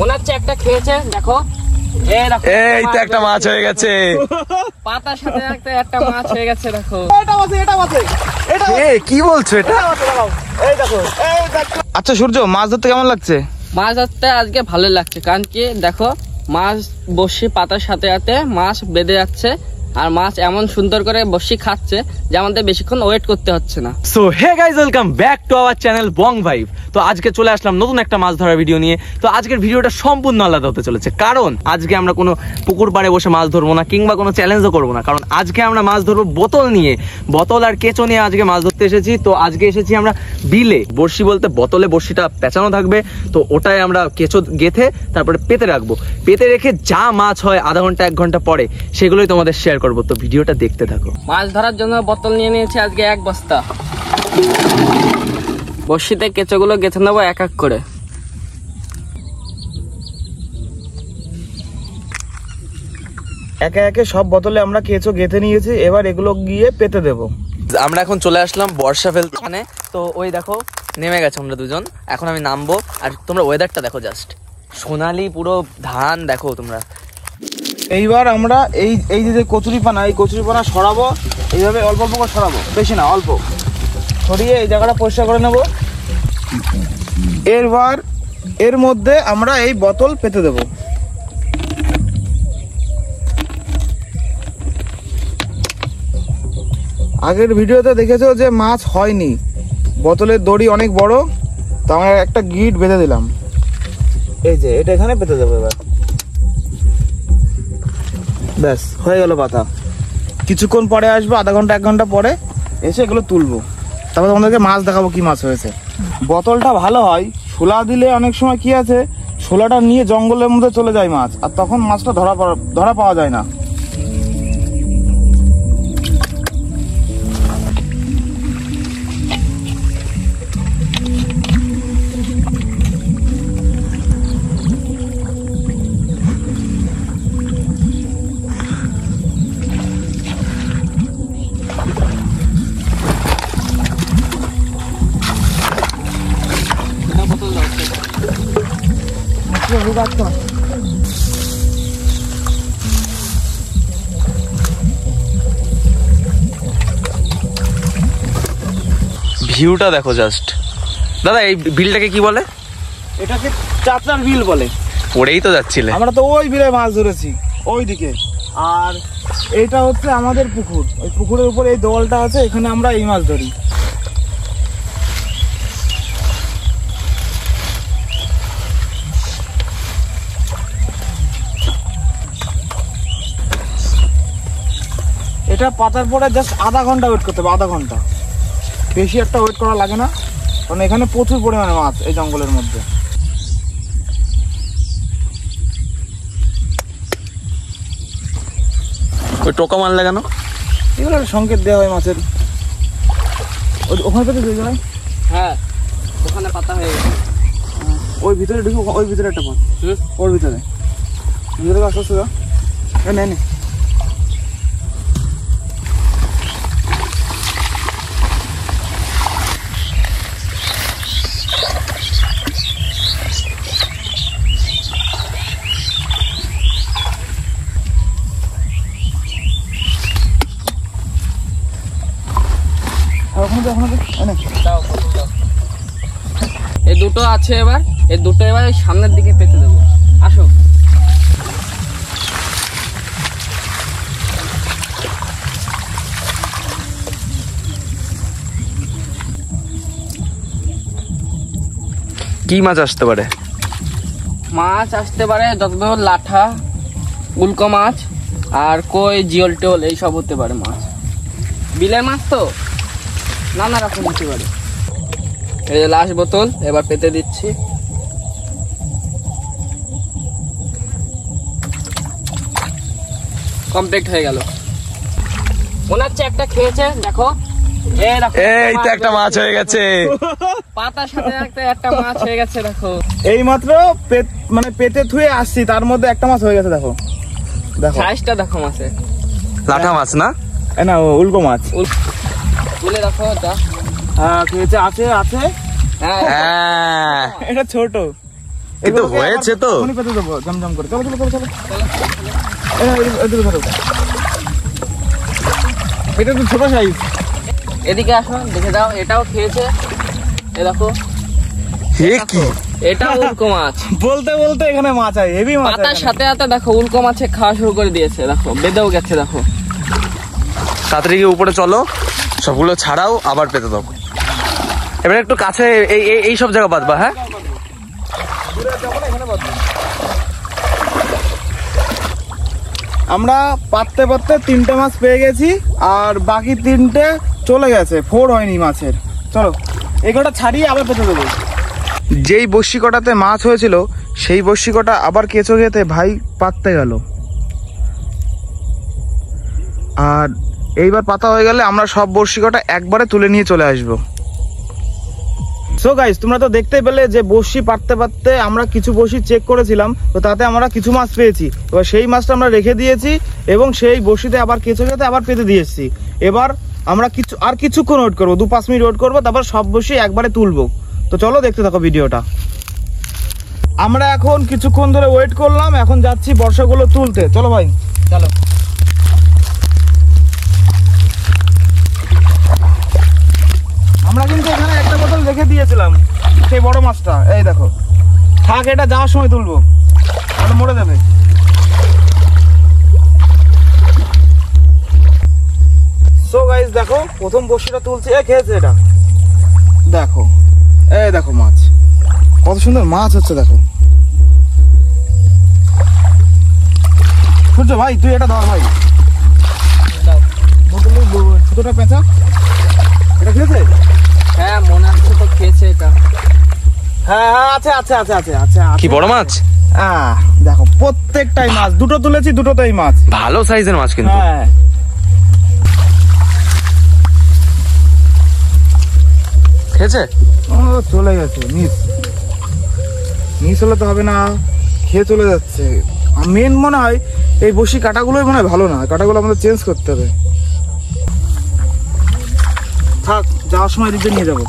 মনে হচ্ছে একটা খেয়েছে, দেখো এই তো একটা মাছ হয়ে গেছে, পাতার সাথে একটা মাছ হয়ে গেছে। দেখো কি বলছো এটা? আচ্ছা সূর্য, মাছ ধরতে কেমন লাগছে? মাছ ধরতে আজকে ভালো লাগছে, কারণ কি দেখো মাছ বসি পাতার সাথে সাথে মাছ বেঁধে যাচ্ছে, আর মাছ এমন সুন্দর করে বসি খাচ্ছে যে আমাদের বেশিক্ষণ ওয়েট করতে হচ্ছে না। So hey guys, welcome back to our channel Bong Vibe. তো আজকে চলে আসলাম নতুন একটা মাছ ধরার ভিডিও নিয়ে। তো আজকের ভিডিওটা সম্পূর্ণ আলাদা হতে চলেছে, কারণ আজকে আমরা কোনো পুকুর পাড়ে বসে মাছ ধরবো না, কিংবা কোনো চ্যালেঞ্জও করবো না। কারণ আজকে আমরা মাছ ধরবো বোতল নিয়ে, বোতল আর কেঁচো নিয়ে আজকে মাছ ধরতে এসেছি। তো আজকে এসেছি আমরা বিলে। বড়শি বলতে বোতলে বড়শিটা পেঁচানো থাকবে, তো ওটাই আমরা কেঁচো গেথে তারপরে পেতে রাখবো। পেতে রেখে যা মাছ হয় আধা ঘন্টা 1 ঘন্টা পরে সেগুলোই তোমাদের শেয়ার করবো। তো ভিডিওটা দেখতে থাকো। মাছ ধরার জন্য বোতল নিয়ে নিয়েছি আজকে 1 বস্তা। বড়শিতে কেঁচোগুলো গেঁথে নেবো এক এক করে। একে একে সব বোতলে আমরা কেঁচো গেঁথে নিয়েছি, এবার এগুলো গিয়ে পেতে দেবো। আমরা এখন চলে আসলাম বর্ষা ফেলতে। তো ওই দেখো নেমে গেছে আমরা দুজন, এখন আমি নামবো। আর তোমরা ওয়েদারটা দেখো, জাস্ট সোনালি পুরো ধান দেখো তোমরা। এইবার আমরা এই যে কচুরিপানা, এই কচুরিপানা সরাবো, এইভাবে অল্প অল্প করে সরাবো, বেশি না অল্প সরিয়ে এই জায়গাটা পরিষ্কার করে নেবো। এরবার এর মধ্যে আমরা এই বোতল পেতে দেবো। আগের ভিডিওতে দেখেছো যে মাছ হয়নি, বোতলের দড়ি অনেক বড়, তো আমরা একটা গিট বেঁধে দিলাম। এই যে এটা এখানে পেতে দেবো। এবার ব্যাস হয়ে গেল পাতা। কিছুক্ষণ পরে আসবো, আধা ঘন্টা 1 ঘন্টা পরে এসে এগুলো তুলবো, তারপর তোমাদেরকে মাছ দেখাবো কি মাছ হয়েছে। বোতলটা ভালো হয়, শোলা দিলে অনেক সময় কি আছে, শোলাটা নিয়ে জঙ্গলের মধ্যে চলে যায় মাছ, আর তখন মাছটা ধরা পাওয়া যায় না। ভিউটা দেখো জাস্ট। দাদা এই বিলটাকে কি বলে? এটাকে চাচার বিল বলে। পড়েই তো যাচ্ছিলে। আমরা তো ওই বিলে মাছ ধরেছি ওই দিকে, আর এইটা হচ্ছে আমাদের পুকুর। ওই পুকুরের উপরে এই দোয়ালটা আছে, এখানে আমরা এই মাছ ধরি। এটা পাতার পরে জাস্ট আধা ঘন্টা ওয়েট করতে হবে, আধা ঘন্টা, বেশি একটা ওয়েট করা লাগে না, কারণ এখানে প্রচুর পরিমাণে মাছ এই জঙ্গলের মধ্যে। ওই টোকা মারলে কেন? এগুলো সংকেত দেওয়া হয় মাছের। ওখানে পেতে দিয়ে যায়। হ্যাঁ ওখানে পাতা হয়ে গেছে। ওই ভিতরে ঢুকে, ওই ভিতরে একটা পথ, ওর ভিতরে আস্তে আস্তে যাও। নে এই দুটো আছে, এবার এই দুটো এবার সামনের দিকে পেতে দেবো। আসো। কি মাছ আসতে পারে? মাছ আসতে পারে যতদূর লাঠা, উল্কো মাছ, আর কই, জিওল টোল এইসব হতে পারে মাছ। বিলের মাছ তো নানা রকম হতে পারে। এই যে লাস্ট বোতল এবার পেতে দিচ্ছি। কমপ্লিট হয়ে গেল। মনে হচ্ছে একটা খেয়েছে, দেখো এই তো একটা মাছ হয়ে গেছে, পাতার সাথে একটা মাছ হয়ে গেছে। দেখো এই মাত্র মানে পেতে থুয়ে আসছি, তার মধ্যে একটা মাছ হয়ে গেছে। দেখো সাইজটা দেখো মাছের। লাঠা মাছ না, না উল্কো মাছ। তুলে দেখো যা। হ্যাঁ খেয়েছে, আছে। হ্যাঁ এটা ছোট, কিন্তু হয়েছে তো। এখনই পেতে দেবো জমজম করে। চলো চলো চলো চলো। এদিকে ধরো। এটা তো ছোট সাইজ। এদিকে আসো, দেখে দাও, এটাও খেয়েছে। এ দেখো, এ কি? এটা উল্কো মাছ। বলতে বলতে এখানে মাছ আছে, হেভি মাছ। পাতার সাথে সাথে দেখো উল্কো মাছে খাওয়া শুরু করে দিয়েছে, দেখো বেঁধেও গেছে। দেখো তাড়াতাড়ি গিয়ে উপরে চলো, সবগুলো ছাড়াও আবার পেতে দাও। এবারে একটু কাছে এই সব জায়গা বাঁধবা। হ্যাঁ, আমরা পাততে পাততে 3টে মাছ পেয়ে গেছি, আর বাকি 3টে চলে গেছে, 4 হয়নি মাছের। চলো এগুলোটা ছাড়িয়ে আবার পেতে দেবো। যেই বড়শি কটাতে মাছ হয়েছিল সেই বড়শি কটা আবার কেঁচো খেতে ভাই পাততে গেল। আর এইবার পাতা হয়ে গেলে আমরা সব বড়শি কটা একবারে তুলে নিয়ে চলে আসবো। সো গাইস, তোমরা তো দেখতেই পেলে যে বড়শি পাততে পাততে আমরা কিছু বড়শি চেক করেছিলাম, তো তাতে আমরা কিছু মাছ পেয়েছি। এবার সেই মাছটা আমরা রেখে দিয়েছি এবং সেই বড়শিতে আবার কেঁচো খেতে আবার পেতে দিয়েছি। এবার আমরা কিছুক্ষণ ওয়েট করবো, 2-5 মিনিট ওয়েট করবো, তারপর সব বড়শি একবারে তুলবো। তো চলো দেখতে থাকো ভিডিওটা। আমরা এখন কিছুক্ষণ ধরে ওয়েট করলাম, এখন যাচ্ছি বর্ষাগুলো তুলতে। চলো ভাই চলো। আমরা কিন্তু এখানে একটা বোতল রেখে দিয়েছিলাম, সেই বড় মাছটা। এই দেখো, থাক, এটা যাওয়ার সময় তুলবো, তাহলে মরে যাবে। সো গাইস দেখো, প্রথম বড়শিটা তুলছে, খেয়েছে এটা। দেখো, এই দেখো মাছ, কত সুন্দর মাছ হচ্ছে দেখো। সূর্য ভাই তুই এটা ধর ভাই, বোতলের ছোটটা পেঁচা, এটা খেয়েছে? হ্যাঁ মনে হচ্ছে তো খেয়েছে এটা। হ্যাঁ হ্যাঁ, আছে আছে আছে আছে আছে। কি বড় মাছ? দেখো প্রত্যেকটাই মাছ, দুটো তুলেছি, দুটোতেই মাছ, ভালো সাইজের মাছ কিন্তু। হ্যাঁ খেয়েছে? ও চলে গেছে, মিস হলে তো হবে না, খেয়ে চলে যাচ্ছে। মেন মনে হয় এই বসি কাটাগুলোই মনে হয় ভালো না, কাটাগুলো আমাদের চেঞ্জ করতে হবে। থাক, যাওয়ার সময় দিকে নিয়ে যাবো।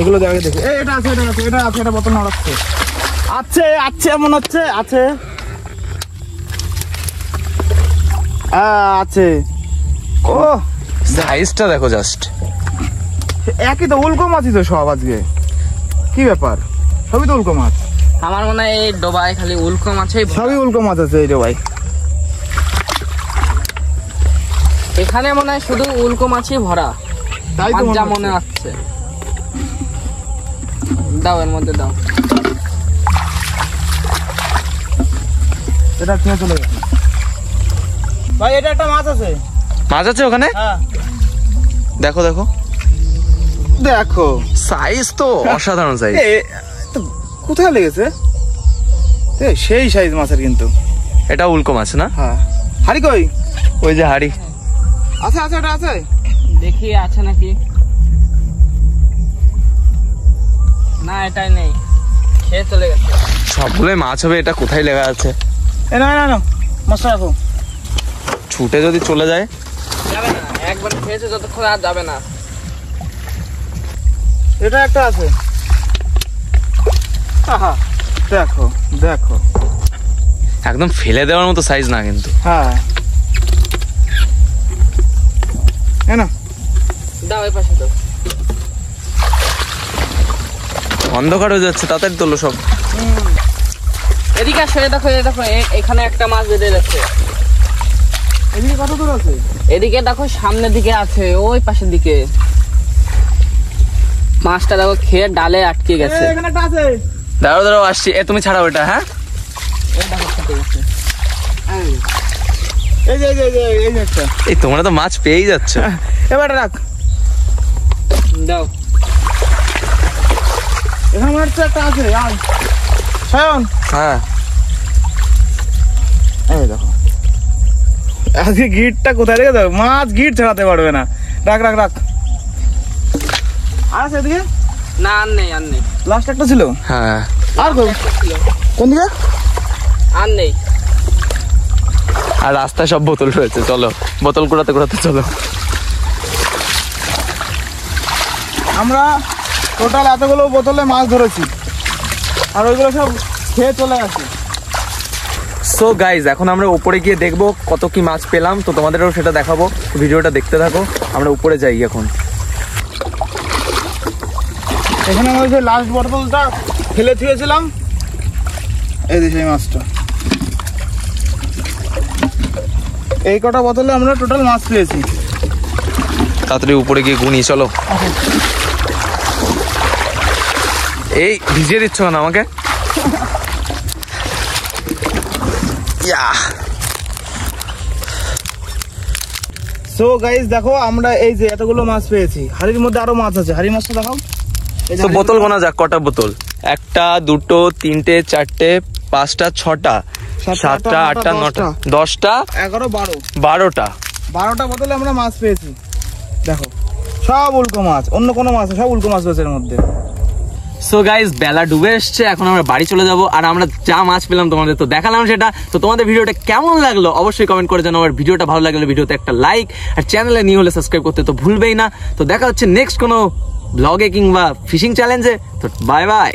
এগুলো জায়গায় দেখে এটা আছে, এটা আছে, এটা আছে, এটা বোতল নাড়াচ্ছে, আছে আছে মনে হচ্ছে, আছে আছে। ও সাইজটা দেখো জাস্ট, একই তো, উল্কো মাছই তো সব। আজকে কি ব্যাপার, সবই তো উল্কো মাছ। আমার মনে হয় এই ডোবায় খালি উল্কো মাছই ভরা। সবই উল্কো মাছ আছে এই রে ভাই। এখানে মনে হয় শুধু উল্কো মাছই ভরা, তাই তো যা মনে হচ্ছে। দাও এর মধ্যে দাও। এটা খেয়ে চলে গেছে ভাই। এটা একটা মাছ আছে। মাছ আছে ওখানে? হ্যাঁ দেখো দেখো দেখো, সাইজ তো অসাধারণ সাইজ। তো কোথায় লেগেছে? সেই সাইজ মাছের কিন্তু। এটা উল্কো মাছ না? হ্যাঁ। হাড়ি কই? ওই যে হাড়ি আছে আছে, এটা আছে, দেখি আছে নাকি। না এটাই নেই, খেয়ে চলে গেছে। সবগুলোই মাছ হবে, এটা কোথায় লেখা আছে? এ না না না, মাছটা রাখো। ছুটে যদি চলে যায়? যাবে না, একবার খেয়েছে যতক্ষণ আর যাবে না। এটা একটা আছে। আহা, দেখো দেখো, একদম ফেলে দেওয়ার মতো সাইজ না কিন্তু। হ্যাঁ না, দাও এই পাশে দাও। অন্ধকার হয়ে যাচ্ছে, তাড়াতাড়ি তোলো সব। এদিকে আসো, দেখো এই দেখো, এখানে একটা মাছ বেঁধে যাচ্ছে। এদিকে কত দূর আছে? এদিকে দেখো, সামনের দিকে আছে, ওই পাশের দিকে। মাছটা দেখো খেয়ে ডালে আটকে গেছে। এখানে একটা আছে। দাঁড়াও দাঁড়াও, আসছি। তুমি ছাড়াও এটা। হ্যাঁ, এই দেখো কেটে গেছে। এই যে এই যে একটা। এই তোমরা তো মাছ পেয়েই যাচ্ছ। এবার রাখ, দাও। এখানে মনে হচ্ছে একটা আছে। সায়ন, হ্যাঁ, এই দেখো, আজকে গিটটা কোথায় রেখে দাও, মাছ গিট ছাড়াতে পারবে না। রাখ রাখ রাখ। আর আছে এদিকে? না আর নেই, আর নেই। লাস্ট একটা ছিল। হ্যাঁ। আর কই? একটা ছিল, কোন দিকে? আর নেই। আর রাস্তায় সব বোতল রয়েছে, চলো বোতল কুড়াতে কুড়াতে চলো। আমরা টোটাল এতগুলো বোতলে মাছ ধরেছি, আর ওইগুলো সব খেয়ে চলে আসি। সো গাইজ এখন আমরা উপরে গিয়ে দেখবো কত কি মাছ পেলাম, তো তোমাদেরও সেটা দেখাবো, ভিডিওটা দেখতে থাকো। আমরা উপরে যাই এখন। এখানে আমরা যে লাস্ট বোতলটা ফেলে থুয়েছিলাম, এই যে সেই মাছটা। এই কটা বোতলে আমরা টোটাল মাছ পেয়েছি। তাড়াতাড়ি উপরে গিয়ে গুনি, চলো। এই ভিজিয়ে দিচ্ছ না আমাকে? সো গাইস দেখো, আমরা এই যে এতগুলো মাছ পেয়েছি। হাড়ির মধ্যে আরো মাছ আছে, হাড়ি মাছটা দেখাও। এই যে তো বোতল গোনা যাক, কটা বোতল? 1টা 2টো 3টে 4টে 5টা 6টা 7টা 8টা 9টা 10টা 11 12টা 12টা বোতলে আমরা মাছ পেয়েছি। দেখো সব উল্কো মাছ, অন্য কোনো মাছ না, সব উল্কো মাছ রয়েছে এর মধ্যে। সো গাইজ বেলা ডুবে এসছে, এখন আমরা বাড়ি চলে যাব। আর আমরা যা মাছ পেলাম তোমাদের তো দেখালাম সেটা। তো তোমাদের ভিডিওটা কেমন লাগলো অবশ্যই কমেন্ট করে জানাও। আর ভিডিওটা ভালো লাগলে ভিডিওতে একটা লাইক, আর চ্যানেলে নিউ হলে সাবস্ক্রাইব করতে তো ভুলবেই না। তো দেখা হচ্ছে নেক্সট কোনো ব্লগে কিংবা ফিশিং চ্যালেঞ্জে। তো বাই বাই।